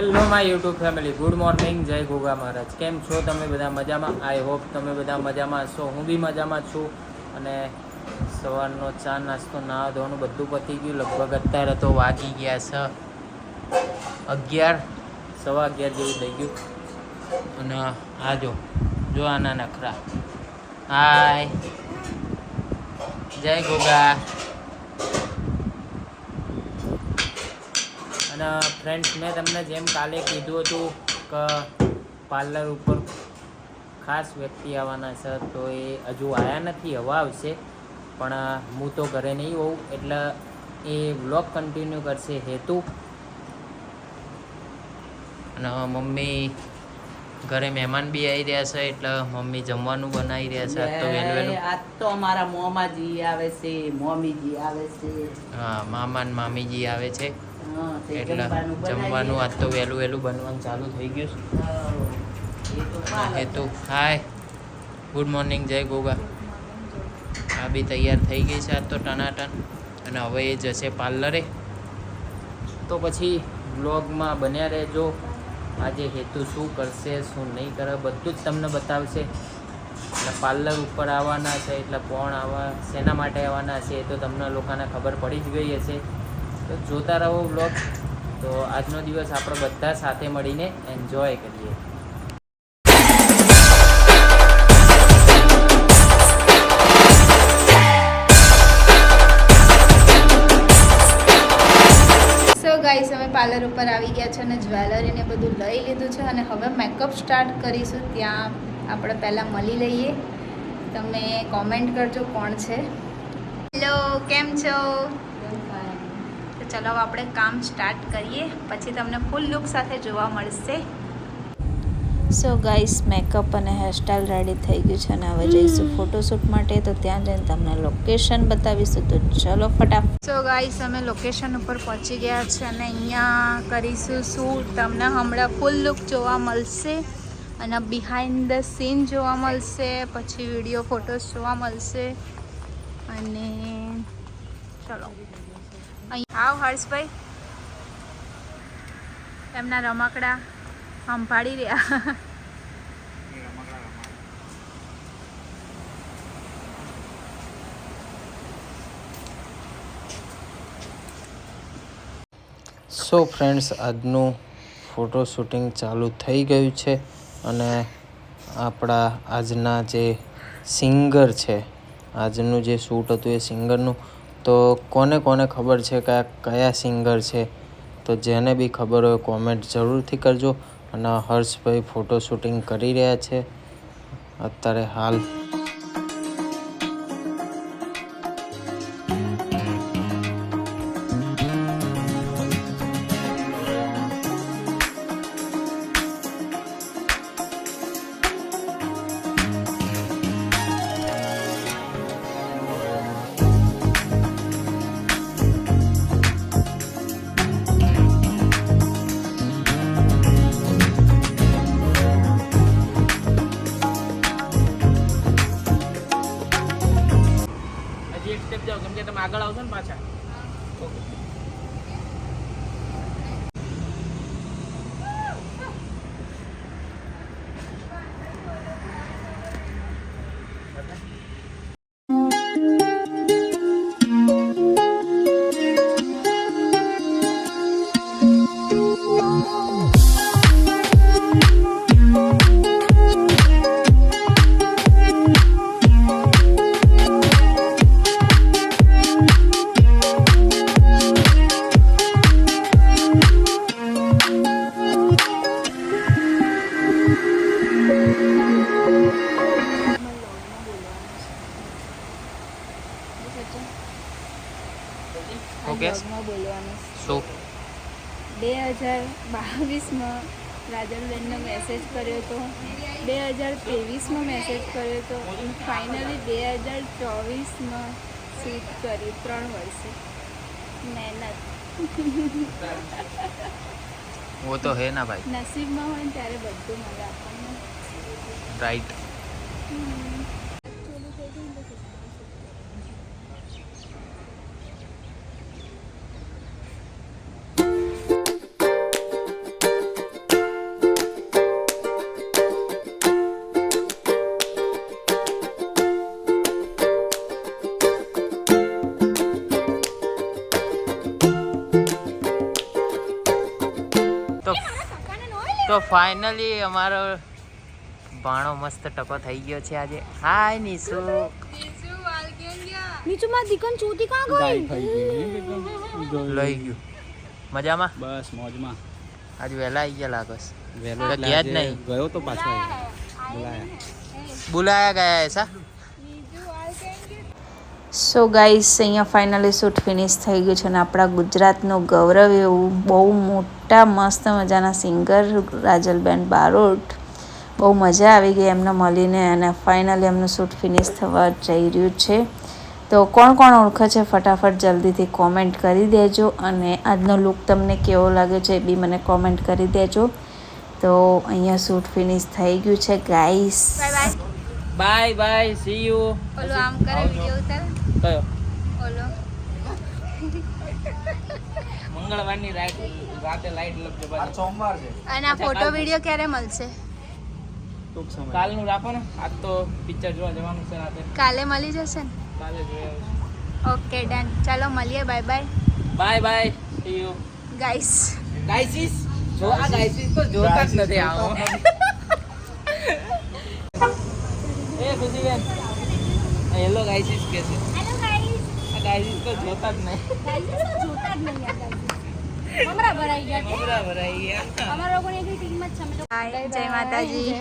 Hello my YouTube family, good morning, જય ગોગા મહારાજ. કેમ છો તમે બધા? મજામાં? આઈ હોપ તમે બધા મજામાં છો. હું બી મજામાં છું. અને સવારનો ચા નાસ્તો નાવા ધોવાનું બધું પતી ગયું. લગભગ અત્યારે તો વાગી ગયા છે 11, સવા 11 જેવું થઈ ગયું. અને આ જો આના નખરા. હાય, જય ગોગા. અને ફ્રેન્ડ્સ, મેં તમને જેમ કાલે કીધું હતું કે પાર્લર ઉપર ખાસ વ્યક્તિ આવવાના છે, તો એ હજુ આવ્યા નથી. હવે આવશે, પણ હું તો ઘરે નહીં હોઉં, એટલે એ વ્લોગ કન્ટિન્યુ કરશે હેતુ. અને મમ્મી ઘરે મહેમાન બી આવી રહ્યા છે, એટલે મમ્મી જમવાનું બનાવી રહ્યા છે. આજ તો વહેલું વહેલું. આજ તો અમારા મોમાજી આવે છે, મોમીજી આવે છે. હા, મામા ને મામીજી આવે છે, એટલે જમવાનું જમવાનું આજ તો વહેલું વહેલું બનવાનું ચાલુ થઈ ગયું છે. હેતુ હાય, ગુડ મોર્નિંગ, જય ગોગા. આ બી તૈયાર થઈ ગઈ છે આજ તો ટનાટન. અને હવે એ જશે પાર્લરે. તો પછી વ્લોગમાં બન્યા રહેજો. આજે હેતુ શું કરશે, શું નહીં કરે, બધું જ તમને બતાવશે. અને પાર્લર ઉપર આવવાના છે, એટલે કોણ આવવા, શેના માટે આવવાના છે, એ તો તમને લોકોને ખબર પડી જ ગઈ હશે. તો જોતા રહો વ્લોગ. તો આજનો દિવસ આપણે બધા સાથે મળીને એન્જોય કરીએ. સો ગાઈસ, અમે પાર્લર ઉપર આવી ગયા છે અને જ્વેલરી ને બધું લઈ લીધું છે. અને હવે મેકઅપ સ્ટાર્ટ કરીશું. ત્યાં આપણે પહેલાં મળી લઈએ. તમે કોમેન્ટ કરજો કોણ છે. હેલો, કેમ છો? તો ચલો આપણે કામ સ્ટાર્ટ કરીએ, પછી તમને ફૂલ લુક સાથે જોવા મળશે. સો ગાઈસ, મેકઅપ અને હેરસ્ટાઈલ રેડી થઈ ગયું છે અને હવે જઈશું ફોટોશૂટ માટે. તો ત્યાં જઈને તમને લોકેશન બતાવીશું. તો ચલો ફટાફટ. સો ગાઈસ, અમે લોકેશન ઉપર પહોંચી ગયા છે અને અહીંયા કરીશું શૂટ. તમને હમણાં ફૂલ લુક જોવા મળશે અને બિહાઇન્ડ ધ સીન જોવા મળશે, પછી વિડીયો ફોટોસ જોવા મળશે. અને ચલો અહીં આવ હર્ષભાઈ, એમના રમકડા સંભાળી રહ્યા. સો ફ્રેન્ડ્સ, આજનું ફોટો શૂટિંગ ચાલુ થઈ ગયું છે. અને આપણા આજના જે સિંગર છે, આજનું જે શૂટ હતું એ સિંગરનું, તો કોને કોને ખબર છે કે આ કયા સિંગર છે? તો જેને બી ખબર હોય કોમેન્ટ જરૂરથી કરજો. અને હર્ષભાઈ ફોટો શૂટિંગ કરી રહ્યા છે અત્યારે હાલ. એક સ્ટેપ જાઓ, કેમ કે તમે આગળ આવશો ને પાછા. ઓકે, સો 2022માં રાજલબેનનો મેસેજ કર્યો હતો, 2023માં મેસેજ કર્યો હતો, ફાઇનલી 2024માં શૂટ કર્યું. 3 વર્ષે મહેનત. वो तो है ना भाई, નસીબમાં હોય ને ત્યારે બધું મળે આપણને. राइट. તો ફાઇનલી અમારો ભાણો મસ્ત ટકો થઈ ગયો છે આજે. હાય નીસુ. નીચે માં દીકન ચોટી કાં ગાય થઈ ગઈ લઈ ગયું. મજામાં? બસ મોજમાં. આજ વહેલા આવી ગયા લાગસ. વહેલો તો એટલે ગયા જ આજે નહીં. ગયો તો પાછો આવ્યો. બોલાયા. બુલાયા ગયા એસા. સો ગાઈસ અહીંયા ફાઇનલી શૂટ ફિનિશ થઈ ગયું છે અને આપણા ગુજરાતનું ગૌરવ એવું બહુ મોટા મસ્ત મજાના સિંગર રાજલબેન બારોટ, બહુ મજા આવી ગઈ એમને મળીને અને ફાઇનલી એમનું શૂટ ફિનિશ થવા જઈ રહ્યું છે. તો કોણ કોણ ઓળખે છે ફટાફટ જલ્દીથી કોમેન્ટ કરી દેજો અને આજનો લુક તમને કેવો લાગ્યો છે એ બી મને કોમેન્ટ કરી દેજો. તો અહીંયા શૂટ ફિનિશ થઈ ગયું છે guys. By bye see you. ઓલો આમ કરે વિડિયો ઉતાર કયો? ઓલો મંગળવારની રાતે લાઈટ લગજો પાછી. સોમવાર છે. અને આ ફોટો વિડિયો ક્યારે મળશે? ટૂંક સમય. કાલનું રાખો ને. આજ તો પિક્ચર જોવા જવાનું છે રાતે. કાલે મળી જશે ને? કાલે જોઈ આવીશું. ઓકે ડન, ચાલો મળીએ. Bye bye bye bye see you. Guys. ગાઈસીસ જો આ ગાઈસીસ તો જોતા જ નથી આવો. એ ખુશીબેન હેલો ગાઈસીસ કે છે. Hello guys. આ ગાઈસીસ તો જોતા જ નહીં. ગાઈસ તો જોતા જ નહીં આ ગાઈસ. મમરા ભરાઈ ગયા છે. મમરા ભરાઈ ગયા. અમારા લોકોની એકલી ટીમ જ છે અમે લોકો. જય માતાજી.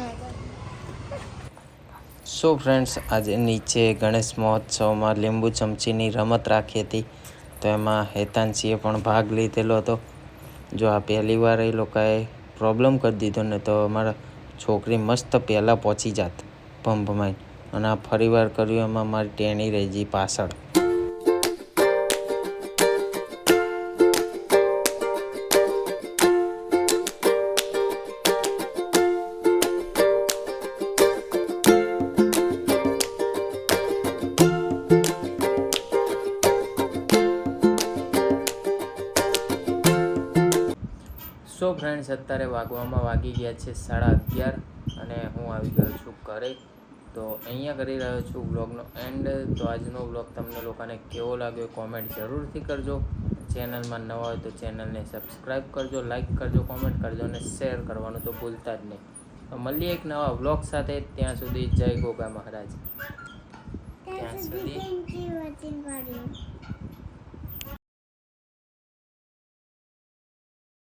સો ફ્રેન્ડ્સ, આજે નીચે ગણેશ મહોત્સવમાં લીંબુ ચમચીની રમત રાખી હતી, તો એમાં હેતાંશીએ પણ ભાગ લીધેલો હતો. જો આ પહેલી વાર એ લોકોએ પ્રોબ્લેમ કરી દીધો ને તો અમારા છોકરી મસ્ત પહેલાં પહોંચી જાત ભમભમાઈ, અને આ ફરી વાર કર્યું એમાં મારી ટેણી રહી ગઈ પાછળ. સો ફ્રેન્ડ્સ, અત્યારે વાગી ગયા છે 11:30 અને હું આવી ગયો છું ઘરે. તો અહીંયા કરી રહ્યો છું વ્લોગનો એન્ડ. તો આજનો વ્લોગ તમને લોકોને કેવો લાગ્યો કોમેન્ટ જરૂરથી કરજો. ચેનલમાં નવા હોય તો ચેનલને સબસ્ક્રાઈબ કરજો, લાઈક કરજો, કોમેન્ટ કરજો અને શેર કરવાનું તો ભૂલતા જ નહીં. તો મળીએ એક નવા વ્લોગ સાથે. ત્યાં સુધી જય ગોગા મહારાજ. ત્યાં સુધી